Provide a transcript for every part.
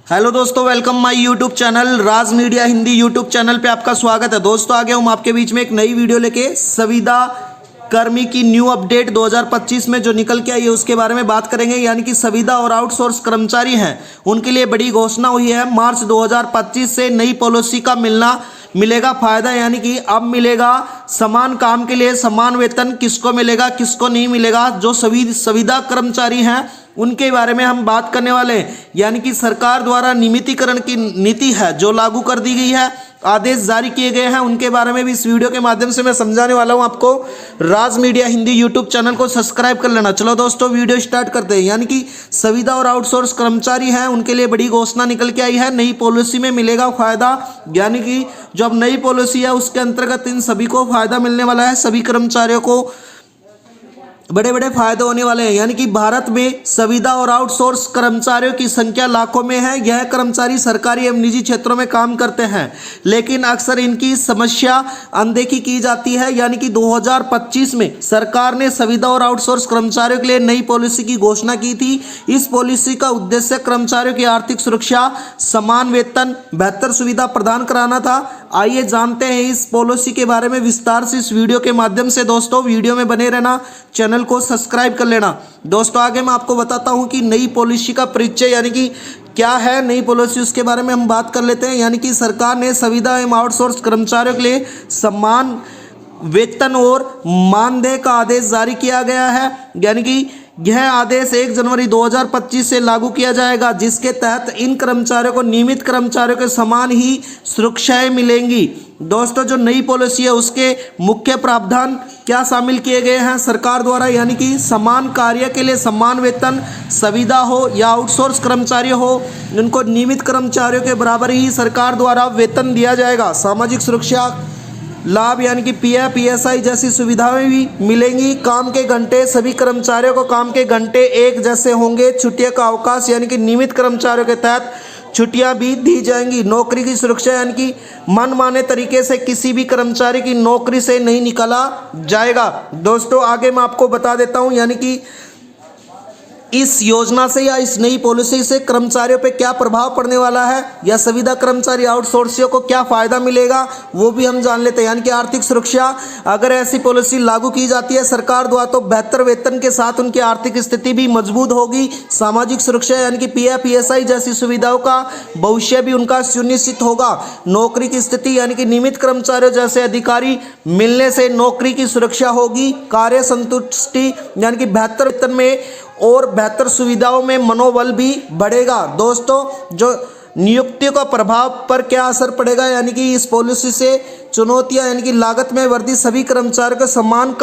Hello दोस्तों, welcome my YouTube channel Raj media Hindi YouTube channel पे आपका स्वागत है। दोस्तों आगे हम आपके बीच में एक नई वीडियो लेके संविदा कर्मी की न्यू अपडेट 2025 में जो निकल के आई है उसके बारे में बात करेंगे। यानी कि संविदा और आउटसोर्स कर्मचारी हैं उनके लिए बड़ी घोषणा हुई है। मार्च 2025 से नई पॉलिसी का मिलेगा फायदा। यानी कि अब मिलेगा समान काम के लिए समान वेतन। किसको मिलेगा किसको नहीं मिलेगा, जो संविदा कर्मचारी हैं उनके बारे में हम बात करने वाले हैं। यानी कि सरकार द्वारा नियमितीकरण की नीति है जो लागू कर दी गई है, आदेश जारी किए गए हैं, उनके बारे में भी इस वीडियो के माध्यम से मैं समझाने वाला हूं आपको। राज मीडिया हिंदी यूट्यूब चैनल को सब्सक्राइब कर लेना। चलो दोस्तों वीडियो स्टार्ट करते हैं। यानी कि संविदा और आउटसोर्स कर्मचारी हैं उनके लिए बड़ी घोषणा निकल के आई है। नई पॉलिसी में मिलेगा फायदा। यानी कि जो अब नई पॉलिसी है उसके अंतर्गत इन सभी को फायदा मिलने वाला है। सभी कर्मचारियों को बड़े बड़े फायदे होने वाले हैं। यानी कि भारत में संविदा और आउटसोर्स कर्मचारियों की संख्या लाखों में है। यह कर्मचारी सरकारी एवं निजी क्षेत्रों में काम करते हैं, लेकिन अक्सर इनकी समस्या अनदेखी की जाती है। यानी कि 2025 में सरकार ने संविदा और आउटसोर्स कर्मचारियों के लिए नई पॉलिसी की घोषणा की थी। इस पॉलिसी का उद्देश्य कर्मचारियों की आर्थिक सुरक्षा, समान वेतन, बेहतर सुविधा प्रदान कराना था। आइए जानते हैं इस पॉलिसी के बारे में विस्तार से इस वीडियो के माध्यम से। दोस्तों वीडियो में बने रहना, चैनल को सब्सक्राइब कर लेना। दोस्तों आगे मैं आपको बताता हूं कि नई पॉलिसी का परिचय यानी कि क्या है नई पॉलिसी, उसके बारे में हम बात कर लेते हैं। यानी कि सरकार ने संविदा एवं आउटसोर्स कर्मचारियों के लिए समान वेतन और मानदेय का आदेश जारी किया गया है। यानी कि यह आदेश 1 जनवरी 2025 से लागू किया जाएगा, जिसके तहत इन कर्मचारियों को नियमित कर्मचारियों के समान ही सुरक्षाएं मिलेंगी। दोस्तों जो नई पॉलिसी है उसके मुख्य प्रावधान क्या शामिल किए गए हैं सरकार द्वारा। यानी कि समान कार्य के लिए समान वेतन, संविदा हो या आउटसोर्स कर्मचारी हो, उनको नियमित कर्मचारियों के बराबर ही सरकार द्वारा वेतन दिया जाएगा। सामाजिक सुरक्षा लाभ यानी कि पीएफ, पीएसआई जैसी सुविधाएं भी मिलेंगी। काम के घंटे, सभी कर्मचारियों को काम के घंटे एक जैसे होंगे। छुट्टियों का अवकाश यानी कि नियमित कर्मचारियों के तहत छुट्टियां भी दी जाएंगी। नौकरी की सुरक्षा यानी कि मनमाने तरीके से किसी भी कर्मचारी की नौकरी से नहीं निकाला जाएगा। दोस्तों आगे मैं आपको बता देता हूं यानी कि इस योजना से या इस नई पॉलिसी से कर्मचारियों पे क्या प्रभाव पड़ने वाला है, या संविदा कर्मचारी आउटसोर्सियों को क्या फायदा मिलेगा वो भी हम जान लेते हैं। यानी कि आर्थिक सुरक्षा, अगर ऐसी पॉलिसी लागू की जाती है सरकार द्वारा तो बेहतर वेतन के साथ उनकी आर्थिक स्थिति भी मजबूत होगी। सामाजिक सुरक्षा यानी कि पीएफ, पीएसआई जैसी सुविधाओं का भविष्य भी उनका सुनिश्चित होगा। नौकरी की स्थिति यानी कि नियमित कर्मचारियों जैसे अधिकारी मिलने से नौकरी की सुरक्षा होगी। कार्य संतुष्टि यानी कि बेहतर वेतन में और बेहतर सुविधाओं में मनोबल भी बढ़ेगा। दोस्तों जो नियुक्तियों का प्रभाव पर क्या असर पड़ेगा, यानी कि इस पॉलिसी से चुनौतियां यानी कि लागत में वृद्धि, सभी कर्मचारियों को समान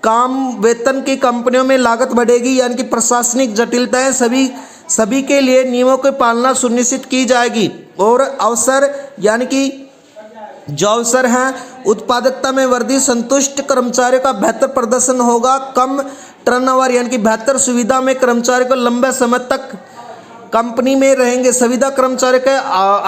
काम वेतन की कंपनियों में लागत बढ़ेगी। यानी कि प्रशासनिक जटिलताएं, सभी के लिए नियमों की पालना सुनिश्चित की जाएगी। और अवसर यानी कि जो अवसर हैं, उत्पादकता में वृद्धि, संतुष्ट कर्मचारियों का बेहतर प्रदर्शन होगा। कम टर्नओवर यानी कि बेहतर सुविधा में कर्मचारी को लंबे समय तक कंपनी में रहेंगे। संविदा कर्मचारी के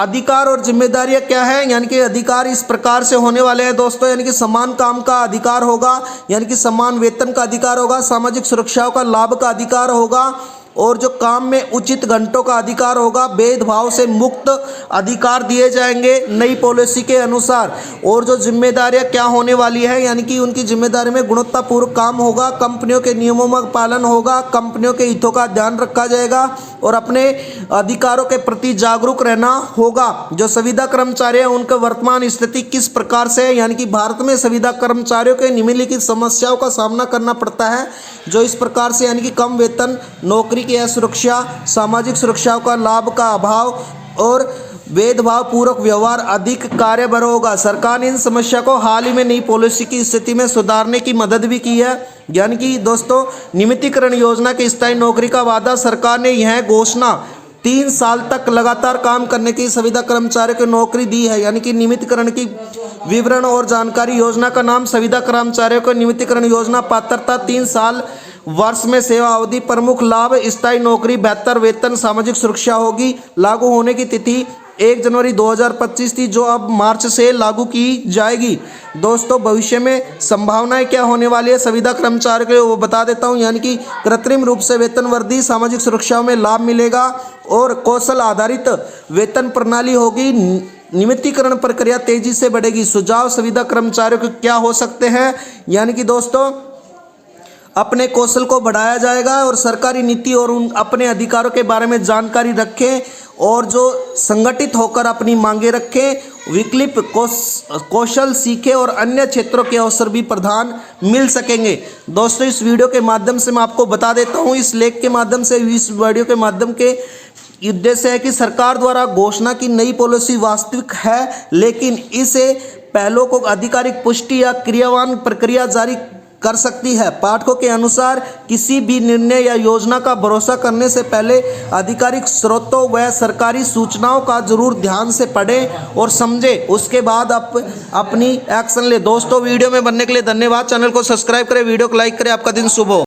अधिकार और जिम्मेदारियां क्या है, यानी कि अधिकार इस प्रकार से होने वाले हैं दोस्तों। यानी कि समान काम का अधिकार होगा, यानी कि समान वेतन का अधिकार होगा, सामाजिक सुरक्षाओं का लाभ का अधिकार होगा, और जो काम में उचित घंटों का अधिकार होगा। भेदभाव से मुक्त अधिकार दिए जाएंगे नई पॉलिसी के अनुसार। और जो जिम्मेदारियां क्या होने वाली है, यानी कि उनकी जिम्मेदारी में गुणवत्तापूर्ण काम होगा, कंपनियों के नियमों का पालन होगा, कंपनियों के हितों का ध्यान रखा जाएगा और अपने अधिकारों के प्रति जागरूक रहना होगा। जो संविदा कर्मचारी हैं उनका वर्तमान स्थिति किस प्रकार से है, यानी कि भारत में संविदा कर्मचारियों के निम्नलिखित समस्याओं का सामना करना पड़ता है जो इस प्रकार से, यानी कि कम वेतन, नौकरी की असुरक्षा, सामाजिक सुरक्षाओं का लाभ का अभाव और भेदभाव पूर्वक व्यवहार, अधिक कार्यभार होगा। सरकार ने इन समस्या को हाल ही में नई पॉलिसी की स्थिति में सुधारने की मदद भी की है। यानी कि दोस्तों नियमितीकरण योजना की स्थायी नौकरी का वादा, सरकार ने यह घोषणा 3 साल तक लगातार काम करने की संविदा कर्मचारियों को नौकरी दी है। यानी कि नियमितीकरण की विवरण और जानकारी। योजना का नाम संविदा कर्मचारियों को नियमितीकरण योजना। पात्रता 3 साल, वर्ष में सेवा अवधि। प्रमुख लाभ स्थायी नौकरी, बेहतर वेतन, सामाजिक सुरक्षा होगी। लागू होने की तिथि 1 जनवरी 2025 थी, जो अब मार्च से लागू की जाएगी। दोस्तों भविष्य में संभावनाएं क्या होने वाली है संविदा कर्मचारियों के लिए वो बता देता हूं। यानी कि कृत्रिम रूप से वेतन वृद्धि, सामाजिक सुरक्षाओं में लाभ मिलेगा और कौशल आधारित वेतन प्रणाली होगी। नियमितीकरण प्रक्रिया तेजी से बढ़ेगी। सुझाव संविदा कर्मचारियों के क्या हो सकते हैं, यानी कि दोस्तों अपने कौशल को बढ़ाया जाएगा और सरकारी नीति और उन अपने अधिकारों के बारे में जानकारी रखें और जो संगठित होकर अपनी मांगे रखें। वैकल्पिक कौशल सीखे और अन्य क्षेत्रों के अवसर भी प्रदान मिल सकेंगे। दोस्तों इस वीडियो के माध्यम से मैं आपको बता देता हूँ, इस लेख के माध्यम से, इस वीडियो के माध्यम के उद्देश्य है कि सरकार द्वारा घोषणा की नई पॉलिसी वास्तविक है, लेकिन इसे पहलों को आधिकारिक पुष्टि या क्रियान्वयन प्रक्रिया जारी कर सकती है। पाठकों के अनुसार किसी भी निर्णय या योजना का भरोसा करने से पहले आधिकारिक स्रोतों व सरकारी सूचनाओं का जरूर ध्यान से पढ़ें और समझें, उसके बाद अपनी एक्शन ले। दोस्तों वीडियो में बनने के लिए धन्यवाद। चैनल को सब्सक्राइब करें, वीडियो को लाइक करें। आपका दिन शुभ हो।